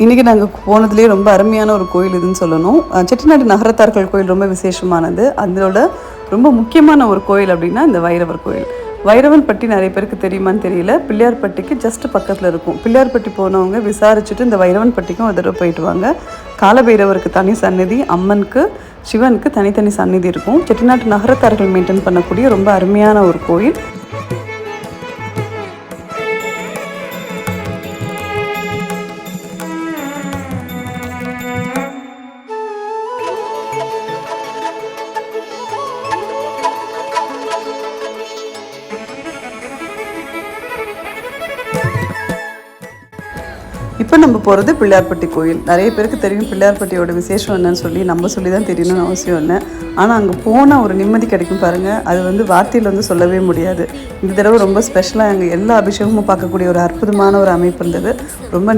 இன்றைக்கி நாங்கள் போனதுலேயே ரொம்ப அருமையான ஒரு கோயில் இதுன்னு சொல்லணும். செட்டிநாடு நகரத்தார்கள் கோயில் ரொம்ப விசேஷமானது. அதோட ரொம்ப முக்கியமான ஒரு கோயில் அப்படின்னா இந்த வைரவர் கோயில். வைரவன்பட்டி நிறைய பேருக்கு தெரியுமான்னு தெரியல. பிள்ளையார்பட்டிக்கு ஜஸ்ட் பக்கத்தில் இருக்கும். பிள்ளையார்பட்டி போனவங்க விசாரிச்சுட்டு இந்த வைரவன்பட்டிக்கும் ஒரு தடவை போயிட்டு வாங்க. காலபைரவருக்கு தனி சந்நிதி, அம்மனுக்கு சிவனுக்கு தனித்தனி சந்நிதி இருக்கும். செட்டிநாட்டு நகரத்தார்கள் மெயின்டைன் பண்ணக்கூடிய ரொம்ப அருமையான ஒரு கோயில். இப்போ நம்ம போகிறது பிள்ளையார்பட்டி கோயில். நிறைய பேருக்கு தெரியும் பிள்ளையார்பட்டியோட விசேஷம் என்னன்னு சொல்லி தான் தெரியணும்னு அவசியம் இல்லை. ஆனால் அங்கே போனால் ஒரு நிம்மதி கிடைக்கும் பாருங்கள். அது வார்த்தையில் சொல்லவே முடியாது. இந்த தடவை ரொம்ப ஸ்பெஷலாக அங்கே எல்லா அபிஷேகமும் பார்க்கக்கூடிய ஒரு அற்புதமான ஒரு அமைப்பு இருந்தது. ரொம்ப